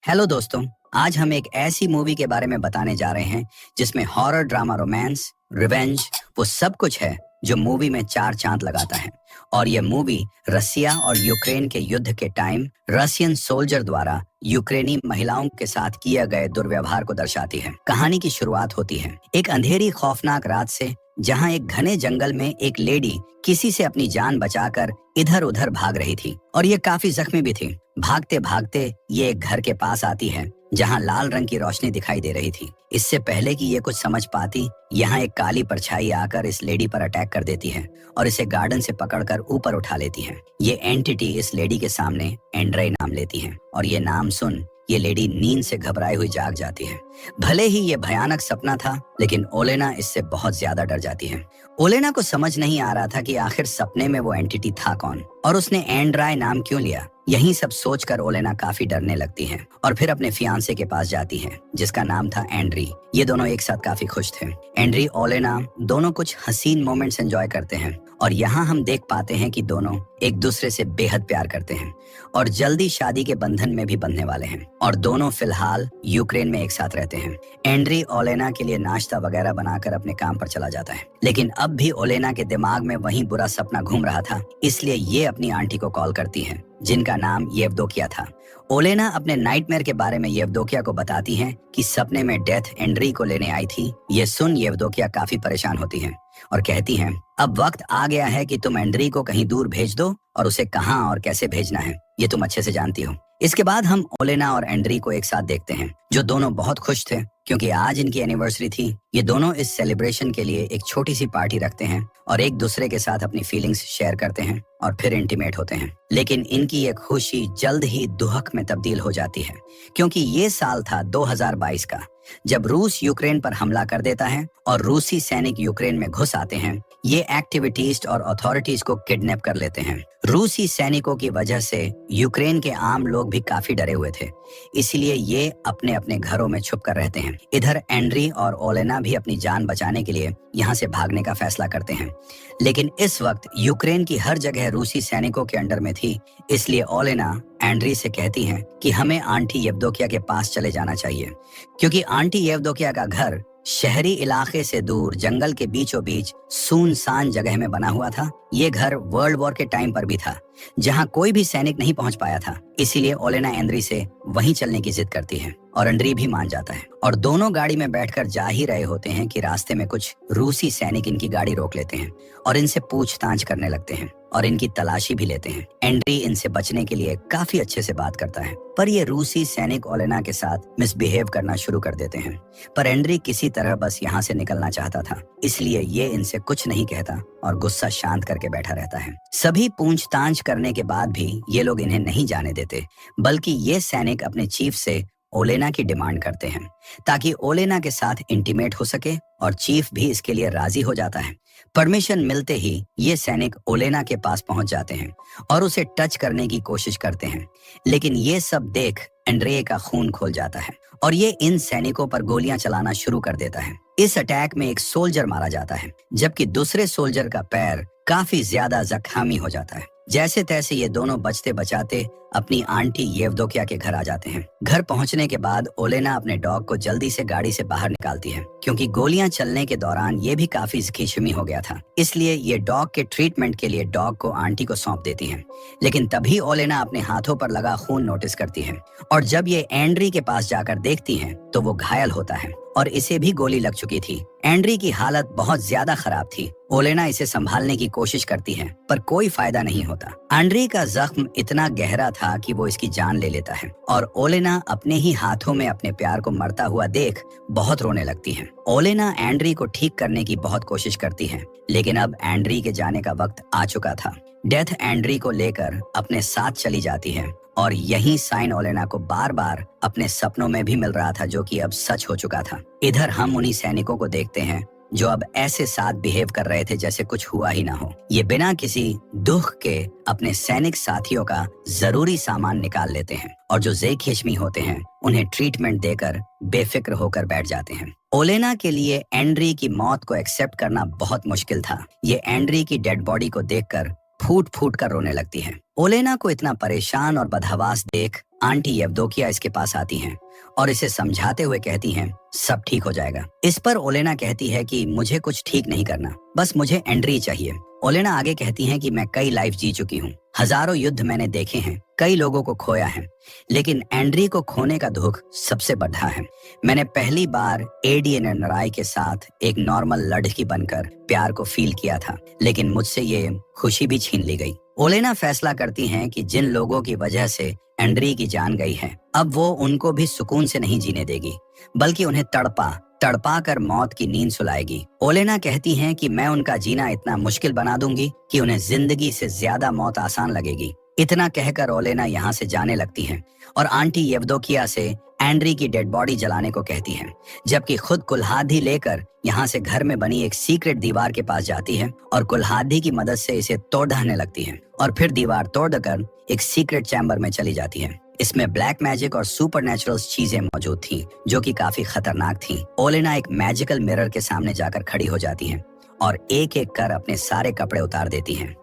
Hello दोस्तों। आज हम एक ऐसी मूवी के बारे में बताने जा रहे हैं जिसमें हॉरर, ड्रामा, रोमांस, रिवेंज वो सब कुछ है जो मूवी में चार चांद लगाता है। और ये मूवी रसिया और यूक्रेन के युद्ध के टाइम रशियन सोल्जर द्वारा यूक्रेनी महिलाओं के साथ किए गए दुर्व्यवहार को दर्शाती है। कहानी की शुरुआत होती है एक अंधेरी खौफनाक रात से, जहां एक घने जंगल में एक लेडी किसी से अपनी जान बचाकर इधर उधर भाग रही थी और ये काफी जख्मी भी थी। भागते भागते ये एक घर के पास आती है जहां लाल रंग की रोशनी दिखाई दे रही थी। इससे पहले कि ये कुछ समझ पाती, यहाँ एक काली परछाई आकर इस लेडी पर अटैक कर देती है और इसे गार्डन से पकड़कर ऊपर उठा लेती है। ये एंटिटी इस लेडी के सामने एंड्रे नाम लेती है और ये नाम सुन ये लेडी नींद से घबराई हुई जाग जाती है। भले ही ये भयानक सपना था, लेकिन ओलेना इससे बहुत ज्यादा डर जाती है। ओलेना को समझ नहीं आ रहा था कि आखिर सपने में वो एंटिटी था कौन और उसने एंड्राय नाम क्यों लिया। यही सब सोचकर ओलेना काफी डरने लगती है और फिर अपने फियांसे के पास जाती है जिसका नाम था एंड्री। ये दोनों एक साथ काफी खुश थे। एंड्री ओलेना दोनों कुछ हसीन मोमेंट्स एंजॉय करते हैं और यहाँ हम देख पाते हैं कि दोनों एक दूसरे से बेहद प्यार करते हैं और जल्दी शादी के बंधन में भी बंधने वाले हैं और दोनों फिलहाल यूक्रेन में एक साथ रहते हैं। एंड्री ओलेना के लिए नाश्ता वगैरह बनाकर अपने काम पर चला जाता है, लेकिन अब भी ओलेना के दिमाग में वही बुरा सपना घूम रहा था, इसलिए ये अपनी आंटी को कॉल करती है जिनका नाम येवदोकिया था। ओलेना अपने नाइटमेयर के बारे में येवदोकिया को बताती है कि सपने में डेथ एंड्री को लेने आई थी। ये सुन येवदोकिया काफी परेशान होती है और कहती हैं, अब वक्त आ गया है कि तुम एंड्री को कहीं दूर भेज दो और उसे कहां और कैसे भेजना है ये तुम अच्छे से जानती हो। इसके बाद हम ओलेना और एंड्री को एक साथ देखते हैं, जो दोनों बहुत खुश थे क्योंकि आज इनकी एनिवर्सरी थी। ये दोनों इस सेलिब्रेशन के लिए एक छोटी सी पार्टी रखते हैं और एक दूसरे के साथ अपनी फीलिंग्स शेयर करते हैं और फिर इंटीमेट होते हैं। लेकिन इनकी ये खुशी जल्द ही दुहक में तब्दील हो जाती है क्योंकि ये साल था 2022 का, जब रूस यूक्रेन पर हमला कर देता है और रूसी सैनिक यूक्रेन में घुस आते हैं। ये एक्टिविटीस्ट और अथॉरिटीज को किडनैप कर लेते हैं। रूसी सैनिकों की वजह से यूक्रेन के आम लोग भी काफी डरे हुए थे, इसलिए ये अपने अपने घरों में छुप कर रहते हैं। इधर एंड्री और ओलेना भी अपनी जान बचाने के लिए यहाँ से भागने का फैसला करते हैं, लेकिन इस वक्त यूक्रेन की हर जगह रूसी सैनिकों के अंडर में थी, इसलिए ओलेना एंड्री से कहती हैं कि हमें आंटी येवदोकिया के पास चले जाना चाहिए क्योंकि आंटी येवदोकिया का घर शहरी इलाके से दूर जंगल के बीचों बीच सुनसान जगह में बना हुआ था। ये घर वर्ल्ड वॉर के टाइम पर भी था जहां कोई भी सैनिक नहीं पहुंच पाया था, इसीलिए ओलेना एंड्री से वहीं चलने की जिद करती है और एंड्री भी मान जाता है और दोनों गाड़ी में बैठकर जा ही रहे होते हैं कि रास्ते में कुछ रूसी सैनिक इनकी गाड़ी रोक लेते हैं और इनसे पूछताछ करने लगते हैं और इनकी तलाशी भी लेते हैं। एंड्री इनसे बचने के लिए काफी अच्छे से बात करता है, पर ये रूसी सैनिक ओलेना के साथ मिसबिहेव करना शुरू कर देते हैं। पर एंड्री किसी तरह बस यहाँ से निकलना चाहता था, इसलिए ये इनसे कुछ नहीं कहता और गुस्सा शांत करके बैठा रहता है। सभी पूछताछ करने के बाद भी ये लोग इन्हें नहीं जाने देते, बल्कि ये सैनिक अपने चीफ से ओलेना की डिमांड करते हैं ताकि ओलेना के साथ इंटीमेट हो सके और चीफ भी इसके लिए राजी हो जाता है। परमिशन मिलते ही ये सैनिक ओलेना के पास पहुंच जाते हैं और उसे टच करने की कोशिश करते हैं, लेकिन ये सब देख एंड्रे का खून खोल जाता है और ये इन सैनिकों पर गोलियां चलाना शुरू कर देता है। इस अटैक में एक सोल्जर मारा जाता है, जबकि दूसरे सोल्जर का पैर काफी ज्यादा जख्मी हो जाता है। जैसे तैसे ये दोनों बचते बचाते अपनी आंटी येवदोकिया के घर आ जाते हैं। घर पहुंचने के बाद ओलेना अपने डॉग को जल्दी से गाड़ी से बाहर निकालती है क्योंकि गोलियां चलने के दौरान ये भी काफी जख्मी हो गया था, इसलिए ये डॉग के ट्रीटमेंट के लिए डॉग को आंटी को सौंप देती है। लेकिन तभी ओलेना अपने हाथों पर लगा खून नोटिस करती है और जब ये एंड्री के पास जाकर देखती है तो वो घायल होता है और इसे भी गोली लग चुकी थी। एंड्री की हालत बहुत ज्यादा खराब थी। ओलेना इसे संभालने की कोशिश करती है पर कोई फायदा नहीं होता। एंड्री का जख्म इतना गहरा था कि वो इसकी जान ले लेता है और ओलेना अपने ही हाथों में अपने प्यार को मरता हुआ देख बहुत रोने लगती है। ओलेना एंड्री को ठीक करने की बहुत कोशिश करती है, लेकिन अब एंड्री के जाने का वक्त आ चुका था। डेथ एंड्री को लेकर अपने साथ चली जाती है और यही साइन ओलेना को बार बार अपने सपनों में भी मिल रहा था, जो कि अब सच हो चुका था। इधर हम उन्हीं सैनिकों को देखते हैं जो अब ऐसे साथ बिहेव कर रहे थे जैसे कुछ हुआ ही ना हो। ये बिना किसी दुख के अपने सैनिक साथियों का जरूरी सामान निकाल लेते हैं और जो ज़ेखिशमी होते हैं उन्हें ट्रीटमेंट देकर बेफिक्र होकर बैठ जाते हैं। ओलेना के लिए एंड्री की मौत को एक्सेप्ट करना बहुत मुश्किल था। ये एंड्री की डेड बॉडी को देखकर फूट फूट कर रोने लगती है। ओलेना को इतना परेशान और बदहवास देख आंटी येवदोकिया इसके पास आती हैं और इसे समझाते हुए कहती हैं सब ठीक हो जाएगा। इस पर ओलेना कहती है कि मुझे कुछ ठीक नहीं करना, बस मुझे एंड्री चाहिए। ओलेना आगे कहती हैं कि मैं कई लाइफ जी चुकी हूँ, हजारों युद्ध मैंने देखे हैं, कई लोगों को खोया है, लेकिन एंड्री को खोने का दुख सबसे बड़ा है। मैंने पहली बार एडीएन नराय के साथ एक नॉर्मल लड़की बनकर प्यार को फील किया था, लेकिन मुझसे ये खुशी भी छीन ली गई। ओलेना फैसला करती हैं कि जिन लोगों की वजह से एंड्री की जान गई है, अब वो उनको भी सुकून से नहीं जीने देगी, बल्कि उन्हें तड़पा कर मौत की नींद सुलाएगी। ओलेना कहती हैं कि मैं उनका जीना इतना मुश्किल बना दूंगी कि उन्हें जिंदगी से ज्यादा मौत आसान लगेगी। इतना कहकर ओलेना यहाँ से जाने लगती हैं और आंटी येवदोकिया से एंड्री की डेड बॉडी जलाने को कहती हैं, जबकि खुद कुल्हाड़ी लेकर यहाँ से घर में बनी एक सीक्रेट दीवार के पास जाती है और कुल्हाड़ी की मदद से इसे तोड़ने लगती है और फिर दीवार तोड़कर एक सीक्रेट चैम्बर में चली जाती है। इसमें ब्लैक मैजिक और सुपरनैचुरल चीजें मौजूद थीं, जो कि काफी खतरनाक थीं। ओलेना एक मैजिकल मिरर के सामने जाकर खड़ी हो जाती हैं और एक एक कर अपने सारे कपड़े उतार देती हैं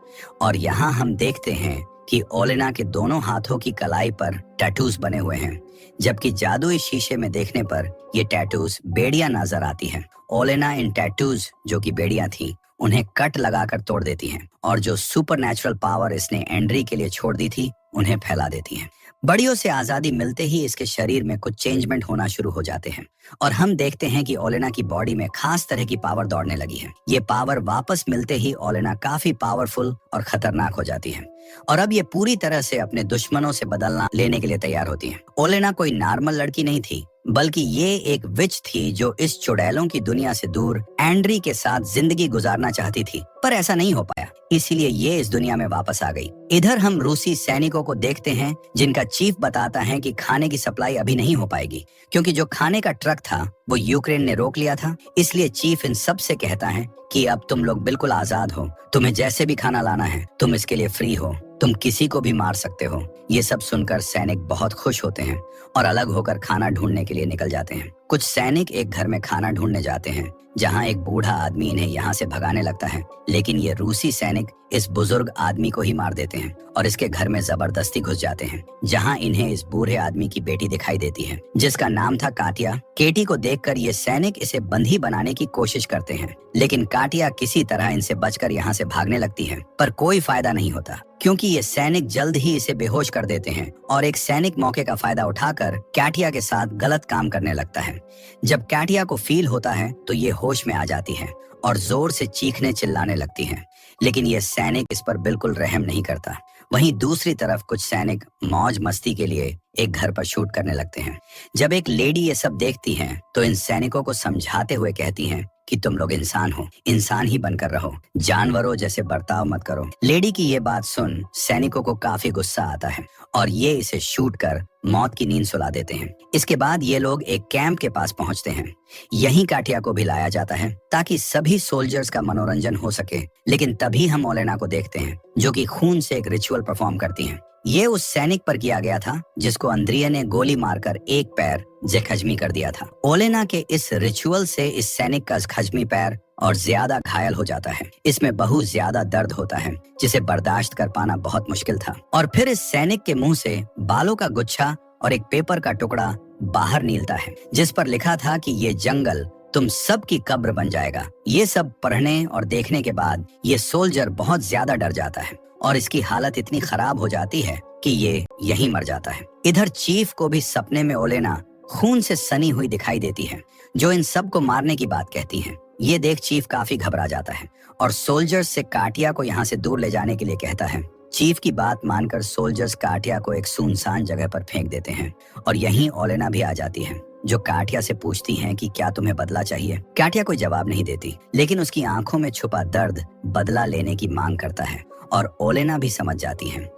और यहाँ हम देखते हैं कि ओलेना के दोनों हाथों की कलाई पर टैटूज बने हुए हैं, जबकि जादुई शीशे में देखने पर ये टैटूज बेड़ियां नजर आती हैं। ओलेना इन टैटूज जो कि बेड़ियां थी उन्हें कट लगाकर तोड़ देती हैं और जो सुपरनैचुरल पावर इसने एंड्री के लिए छोड़ दी थी उन्हें फैला देती हैं। बड़ियों से आजादी मिलते ही इसके शरीर में कुछ चेंजमेंट होना शुरू हो जाते हैं और हम देखते हैं कि ओलेना की बॉडी में खास तरह की पावर दौड़ने लगी है। ये पावर वापस मिलते ही ओलेना काफी पावरफुल और खतरनाक हो जाती है और अब ये पूरी तरह से अपने दुश्मनों से बदलना लेने के लिए तैयार होती है। ओलेना कोई नॉर्मल लड़की नहीं थी, बल्कि ये एक विच थी जो इस चुड़ैलों की दुनिया से दूर एंड्री के साथ जिंदगी गुजारना चाहती थी, पर ऐसा नहीं हो पाया, इसीलिए ये इस दुनिया में वापस आ गई। इधर हम रूसी सैनिकों को देखते हैं जिनका चीफ बताता है कि खाने की सप्लाई अभी नहीं हो पाएगी, क्योंकि जो खाने का ट्रक था वो यूक्रेन ने रोक लिया था। इसलिए चीफ इन सब से कहता है कि अब तुम लोग बिल्कुल आजाद हो, तुम्हें जैसे भी खाना लाना है तुम इसके लिए फ्री हो, तुम किसी को भी मार सकते हो। ये सब सुनकर सैनिक बहुत खुश होते हैं और अलग होकर खाना ढूंढने के लिए निकल जाते हैं। कुछ सैनिक एक घर में खाना ढूंढने जाते हैं जहां एक बूढ़ा आदमी इन्हें यहाँ से भगाने लगता है, लेकिन ये रूसी सैनिक इस बुजुर्ग आदमी को ही मार देते हैं और इसके घर में जबरदस्ती घुस जाते हैं, जहां इन्हें इस बूढ़े आदमी की बेटी दिखाई देती है जिसका नाम था काटिया। केटी को देखकर ये सैनिक इसे बंधी बनाने की कोशिश करते हैं, लेकिन काटिया किसी तरह इनसे बचकर यहाँ से भागने लगती है, पर कोई फायदा नहीं होता क्योंकि ये सैनिक जल्द ही इसे बेहोश कर देते हैं और एक सैनिक मौके का फायदा उठाकर कैटिया के साथ गलत काम करने लगता है। जब कैटिया को फील होता है तो ये होश में आ जाती है और जोर से चीखने चिल्लाने लगती है, लेकिन ये सैनिक इस पर बिल्कुल रहम नहीं करता। वहीं दूसरी तरफ कुछ सैनिक मौज मस्ती के लिए एक घर पर शूट करने लगते हैं। जब एक लेडी ये सब देखती हैं तो इन सैनिकों को समझाते हुए कहती हैं कि तुम लोग इंसान हो, इंसान ही बनकर रहो, जानवरों जैसे बर्ताव मत करो। लेडी की ये बात सुन सैनिकों को काफी गुस्सा आता है और ये इसे शूट कर मौत की नींद सुला देते हैं। इसके बाद ये लोग एक कैंप के पास पहुंचते हैं। यहीं काटिया को भी लाया जाता है ताकि सभी सोल्जर्स का मनोरंजन हो सके, लेकिन तभी हम ओलेना को देखते हैं जो कि खून से एक रिचुअल परफॉर्म करती हैं। ये उस सैनिक पर किया गया था जिसको अंद्रिया ने गोली मारकर एक पैर जख्मी कर दिया था। ओलेना के इस रिचुअल से इस सैनिक का जख्मी पैर और ज्यादा घायल हो जाता है। इसमें बहुत ज्यादा दर्द होता है जिसे बर्दाश्त कर पाना बहुत मुश्किल था। और फिर इस सैनिक के मुंह से बालों का गुच्छा और एक पेपर का टुकड़ा बाहर निकलता है जिस पर लिखा था कि ये जंगल तुम सब की कब्र बन जाएगा। ये सब पढ़ने और देखने के बाद ये सोल्जर बहुत ज्यादा डर जाता है और इसकी हालत इतनी खराब हो जाती है कि ये यहीं मर जाता है। इधर चीफ को भी सपने में ओलेना खून से सनी हुई दिखाई देती है जो इन सब को मारने की बात कहती है। ये देख चीफ काफी घबरा जाता है और सोल्जर्स से काटिया को यहाँ से दूर ले जाने के लिए कहता है। चीफ की बात मानकर सोल्जर्स काटिया को एक सुनसान जगह पर फेंक देते हैं और यहीं ओलेना भी आ जाती है जो काटिया से पूछती हैं कि क्या तुम्हें बदला चाहिए। काटिया कोई जवाब नहीं देती, लेकिन उसकी आंखों में छुपा दर्द बदला लेने की मांग करता है और ओलेना भी समझ जाती है।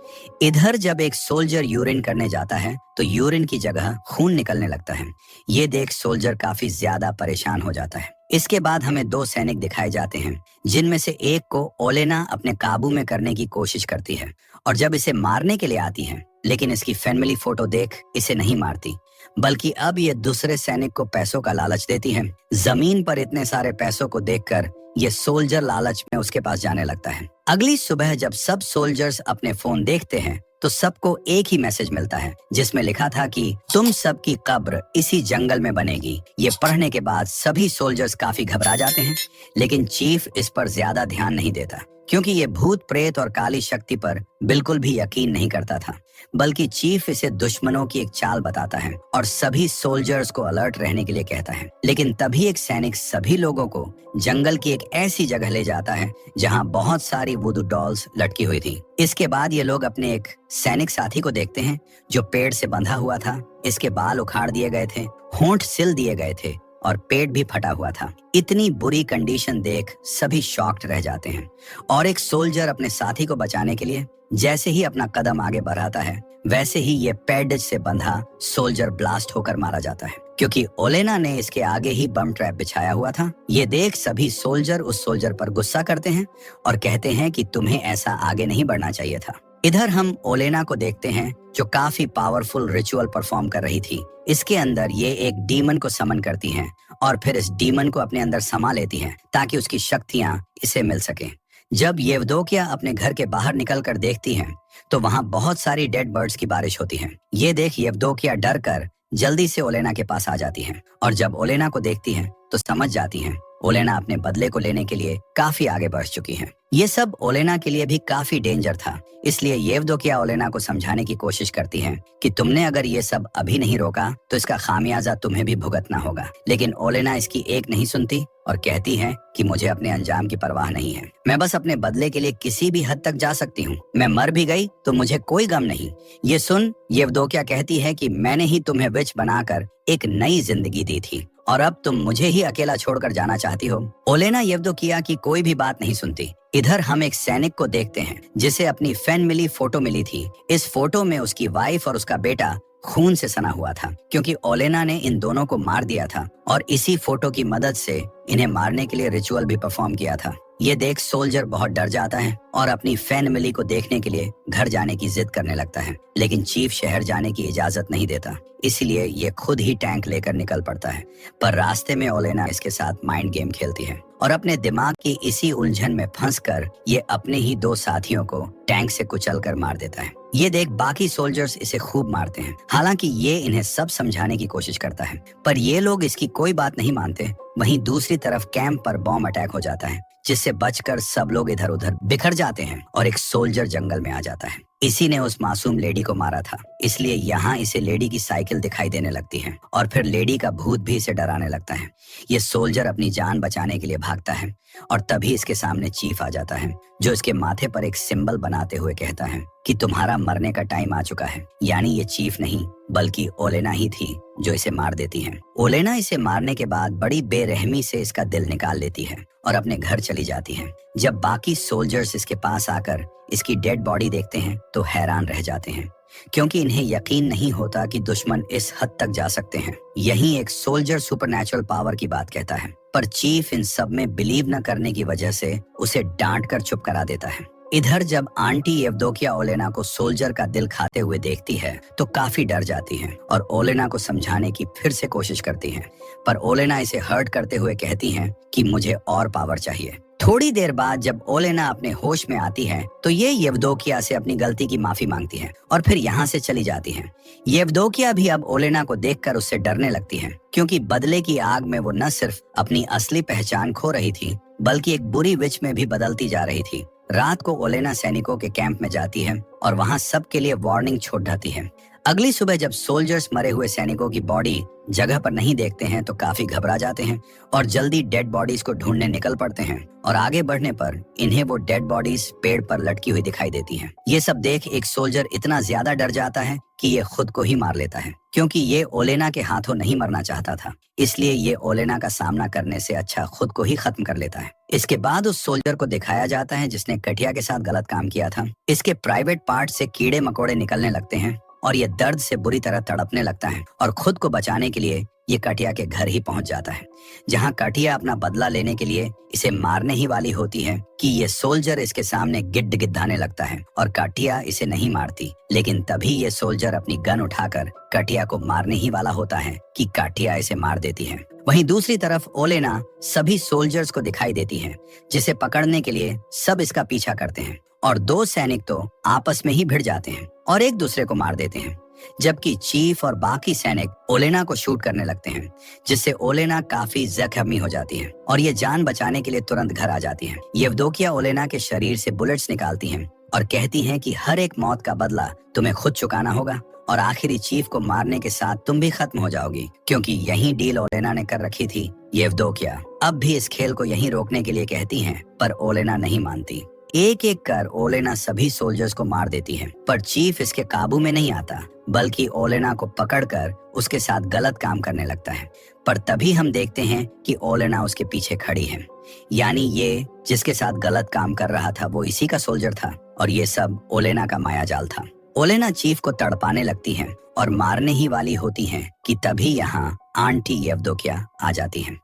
इधर जब एक सोल्जर यूरिन करने जाता है तो यूरिन की जगह खून निकलने लगता है। ये देख सोल्जर काफी ज्यादा परेशान हो जाता है। इसके बाद हमें दो सैनिक दिखाए जाते हैं जिनमें से एक को ओलेना अपने काबू में करने की कोशिश करती है और जब इसे मारने के लिए आती है, लेकिन इसकी फैमिली फोटो देख इसे नहीं मारती, बल्कि अब ये दूसरे सैनिक को पैसों का लालच देती है। जमीन पर इतने सारे पैसों को देखकर ये सोल्जर लालच में उसके पास जाने लगता है। अगली सुबह जब सब सोल्जर्स अपने फोन देखते हैं तो सबको एक ही मैसेज मिलता है जिसमें लिखा था कि तुम सबकी कब्र इसी जंगल में बनेगी। ये पढ़ने के बाद सभी सोल्जर्स काफी घबरा जाते हैं, लेकिन चीफ इस पर ज्यादा ध्यान नहीं देता क्योंकि ये भूत प्रेत और काली शक्ति पर बिल्कुल भी यकीन नहीं करता था, बल्कि चीफ इसे दुश्मनों की एक चाल बताता है और सभी सोल्जर्स को अलर्ट रहने के लिए कहता है। लेकिन तभी एक सैनिक सभी लोगों को जंगल की एक ऐसी जगह ले जाता है जहां बहुत सारी वुडू डॉल्स लटकी हुई थी। इसके बाद ये लोग अपने एक सैनिक साथी को देखते हैं जो पेड़ से बंधा हुआ था। इसके बाल उखाड़ दिए गए थे, होंठ सिल दिए गए थे और पेट भी फटा हुआ था। इतनी बुरी कंडीशन देख सभी शॉक्ड रह जाते हैं और एक सोल्जर अपने साथी को बचाने के लिए जैसे ही अपना कदम आगे बढ़ाता है, वैसे ही ये पैडेज से बंधा सोल्जर ब्लास्ट होकर मारा जाता है क्योंकि ओलेना ने इसके आगे ही बम ट्रैप बिछाया हुआ था। ये देख सभी सोल्जर उस सोल्जर पर गुस्सा करते हैं और कहते हैं कि तुम्हें ऐसा आगे नहीं बढ़ना चाहिए था। इधर हम ओलेना को देखते हैं जो काफी पावरफुल रिचुअल परफॉर्म कर रही थी। इसके अंदर ये एक डीमन को समन करती हैं और फिर इस डीमन को अपने अंदर समा लेती हैं ताकि उसकी शक्तियां इसे मिल सके। जब येवदोकिया अपने घर के बाहर निकलकर देखती हैं तो वहां बहुत सारी डेड बर्ड्स की बारिश होती है। ये देख येवदोकिया डर कर जल्दी से ओलेना के पास आ जाती हैं और जब ओलेना को देखती हैं तो समझ जाती हैं ओलेना अपने बदले को लेने के लिए काफी आगे बढ़ चुकी हैं। ये सब ओलेना के लिए भी काफी डेंजर था, इसलिए येवदोकिया ओलेना को समझाने की कोशिश करती हैं कि तुमने अगर ये सब अभी नहीं रोका तो इसका खामियाजा तुम्हें भी भुगतना होगा। लेकिन ओलेना इसकी एक नहीं सुनती और कहती है कि मुझे अपने अंजाम की परवाह नहीं है, मैं बस अपने बदले के लिए किसी भी हद तक जा सकती हूँ। मैं मर भी गई तो मुझे कोई गम नहीं। ये सुन येवदोकिया कहती है कि मैंने ही तुम्हें विच बनाकर एक नई जिंदगी दी थी और अब तुम मुझे ही अकेला छोड़कर जाना चाहती हो। ओलेना येवदोकिया की कोई भी बात नहीं सुनती। इधर हम एक सैनिक को देखते हैं जिसे अपनी फैन मिली फोटो मिली थी। इस फोटो में उसकी वाइफ और उसका बेटा खून से सना हुआ था क्योंकि ओलेना ने इन दोनों को मार दिया था और इसी फोटो की मदद से इन्हें मारने के लिए रिचुअल भी परफॉर्म किया था। ये देख सोल्जर बहुत डर जाता है और अपनी फैन मिली को देखने के लिए घर जाने की जिद करने लगता है, लेकिन चीफ शहर जाने की इजाजत नहीं देता, इसलिए ये खुद ही टैंक लेकर निकल पड़ता है। पर रास्ते में ओलेना इसके साथ माइंड गेम खेलती है और अपने दिमाग की इसी उलझन में फंसकर ये अपने ही दो साथियों को टैंक से कुचलकर मार देता है। ये देख बाकी सोल्जर्स इसे खूब मारते हैं, हालांकि ये इन्हें सब समझाने की कोशिश करता है, पर ये लोग इसकी कोई बात नहीं मानते। वहीं दूसरी तरफ कैंप पर बॉम्ब अटैक हो जाता है जिससे बचकर सब लोग इधर उधर बिखर जाते हैं और एक सोल्जर जंगल में आ जाता है। इसी ने उस मासूम लेडी को मारा था, इसलिए यहाँ इसे लेडी की साइकिल दिखाई देने लगती है और फिर लेडी का भूत भी इसे डराने लगता है। ये सोल्जर अपनी जान बचाने के लिए भागता है और तभी इसके सामने चीफ आ जाता है जो इसके माथे पर एक सिंबल बनाते हुए कहता है कि तुम्हारा मरने का टाइम आ चुका है। यानी ये चीफ नहीं बल्कि ओलेना ही थी जो इसे मार देती है। ओलेना इसे मारने के बाद बड़ी बेरहमी से इसका दिल निकाल लेती है और अपने घर चली जाती है। जब बाकी सोल्जर्स इसके पास आकर इसकी डेड बॉडी देखते हैं तो हैरान रह जाते हैं क्योंकि इन्हें यकीन नहीं होता कि दुश्मन इस हद तक जा सकते हैं। यही एक सोल्जर सुपरनैचुरल पावर की बात कहता है, पर चीफ इन सब में बिलीव न करने की वजह से उसे डांट कर चुप करा देता है। इधर जब आंटी येवदोकिया ओलेना को सोल्जर का दिल खाते हुए देखती है तो काफी डर जाती है और ओलेना को समझाने की फिर से कोशिश करती है, पर ओलेना इसे हर्ट करते हुए कहती है कि मुझे और पावर चाहिए। थोड़ी देर बाद जब ओलेना अपने होश में आती है तो ये येवदोकिया से अपनी गलती की माफी मांगती है और फिर यहाँ से चली जाती है। येवदोकिया भी अब ओलेना को देखकर उससे डरने लगती है क्योंकि बदले की आग में वो न सिर्फ अपनी असली पहचान खो रही थी बल्कि एक बुरी विच में भी बदलती जा रही थी। रात को ओलेना सैनिकों के कैंप में जाती है और वहाँ सबके लिए वार्निंग छोड़ जाती है। अगली सुबह जब सोल्जर्स मरे हुए सैनिकों की बॉडी जगह पर नहीं देखते हैं तो काफी घबरा जाते हैं और जल्दी डेड बॉडीज को ढूंढने निकल पड़ते हैं और आगे बढ़ने पर इन्हें वो डेड बॉडीज पेड़ पर लटकी हुई दिखाई देती हैं। ये सब देख एक सोल्जर इतना ज्यादा डर जाता है कि ये खुद को ही मार लेता है क्योंकि ये ओलेना के हाथों नहीं मरना चाहता था, इसलिए ये ओलेना का सामना करने से अच्छा खुद को ही खत्म कर लेता है। इसके बाद उस सोल्जर को दिखाया जाता है जिसने कठिया के साथ गलत काम किया था। इसके प्राइवेट पार्ट से कीड़े मकोड़े निकलने लगते हैं और ये दर्द से बुरी तरह तड़पने लगता है और खुद को बचाने के लिए ये कटिया के घर ही पहुंच जाता है, जहां कटिया अपना बदला लेने के लिए इसे मारने ही वाली होती है कि ये सोल्जर इसके सामने गिड्ड गिद्धाने लगता है और कटिया इसे नहीं मारती। लेकिन तभी ये सोल्जर अपनी गन उठाकर कटिया को मारने ही वाला होता है कि कटिया इसे मार देती है। वहीं दूसरी तरफ ओलेना सभी सोल्जर्स को दिखाई देती है, जिसे पकड़ने के लिए सब इसका पीछा करते हैं और दो सैनिक तो आपस में ही भिड़ जाते हैं और एक दूसरे को मार देते हैं, जबकि चीफ और बाकी सैनिक ओलेना को शूट करने लगते हैं, जिससे ओलेना काफी जख्मी हो जाती है और ये जान बचाने के लिए तुरंत घर आ जाती है। येवदोकिया ओलेना के शरीर से बुलेट्स निकालती हैं और कहती हैं कि हर एक मौत का बदला तुम्हें खुद चुकाना होगा और आखिरी चीफ को मारने के साथ तुम भी खत्म हो जाओगी, क्योंकि यही डील ओलेना ने कर रखी थी। येवदोकिया अब भी इस खेल को यहीं रोकने के लिए कहती हैं, पर ओलेना नहीं मानती। एक एक कर ओलेना सभी सोल्जर्स को मार देती है, पर चीफ इसके काबू में नहीं आता, बल्कि ओलेना को पकड़कर उसके साथ गलत काम करने लगता है। पर तभी हम देखते हैं कि ओलेना उसके पीछे खड़ी है, यानी ये जिसके साथ गलत काम कर रहा था वो इसी का सोल्जर था और ये सब ओलेना का मायाजाल था। ओलेना चीफ को तड़पाने लगती है और मारने ही वाली होती है कि तभी यहाँ आंटी येवदोकिया आ जाती है।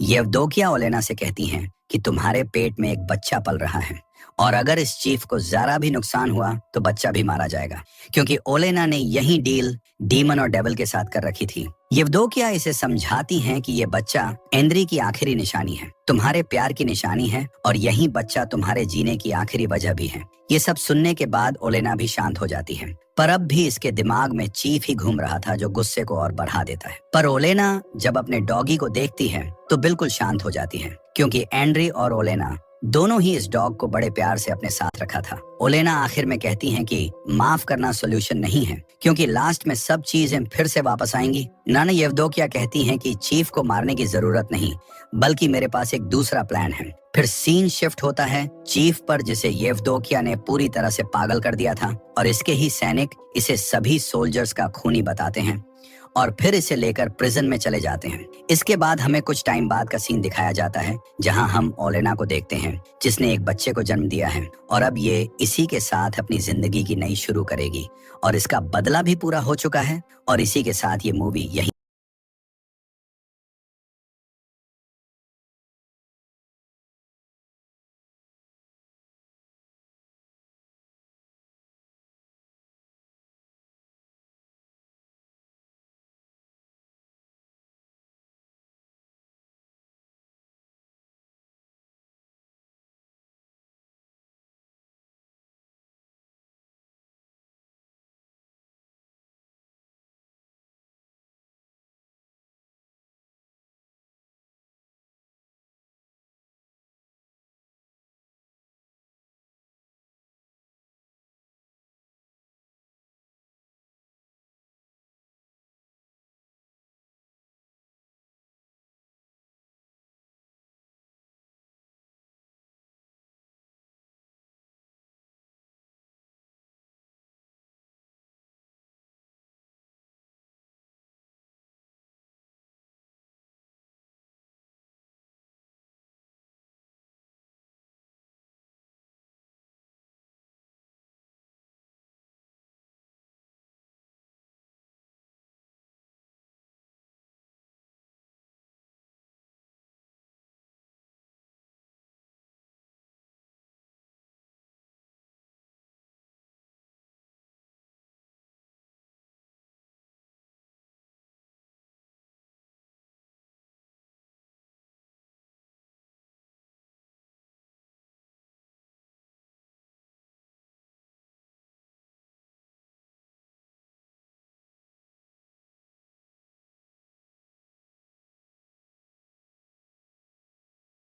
येवदोकिया ओलेना से कहती हैं कि तुम्हारे पेट में एक बच्चा पल रहा है और अगर इस चीफ को जरा भी नुकसान हुआ तो बच्चा भी मारा जाएगा, क्योंकि ओलेना ने यही डील डीमन और डेविल के साथ कर रखी थी। येवदोकिया इसे समझाती हैं कि ये बच्चा एंद्री की आखिरी निशानी है, तुम्हारे प्यार की निशानी है और यही बच्चा तुम्हारे जीने की आखिरी वजह भी है। ये सब सुनने के बाद ओलेना भी शांत हो जाती है, पर अब भी इसके दिमाग में चीफ ही घूम रहा था, जो गुस्से को और बढ़ा देता है। पर ओलेना जब अपने डॉगी को देखती है तो बिल्कुल शांत हो जाती है, क्योंकि एंड्री और ओलेना दोनों ही इस डॉग को बड़े प्यार से अपने साथ रखा था। ओलेना आखिर में कहती हैं कि माफ करना सॉल्यूशन नहीं है, क्योंकि लास्ट में सब चीजें फिर से वापस आएंगी। नाना येवदोकिया कहती हैं कि चीफ को मारने की जरूरत नहीं, बल्कि मेरे पास एक दूसरा प्लान है। फिर सीन शिफ्ट होता है चीफ पर, जिसे येवदोकिया ने पूरी तरह से पागल कर दिया था और इसके ही सैनिक इसे सभी सोल्जर्स का खूनी बताते हैं और फिर इसे लेकर प्रिजन में चले जाते हैं। इसके बाद हमें कुछ टाइम बाद का सीन दिखाया जाता है, जहां हम ओलेना को देखते हैं, जिसने एक बच्चे को जन्म दिया है और अब ये इसी के साथ अपनी जिंदगी की नई शुरू करेगी और इसका बदला भी पूरा हो चुका है और इसी के साथ ये मूवी यही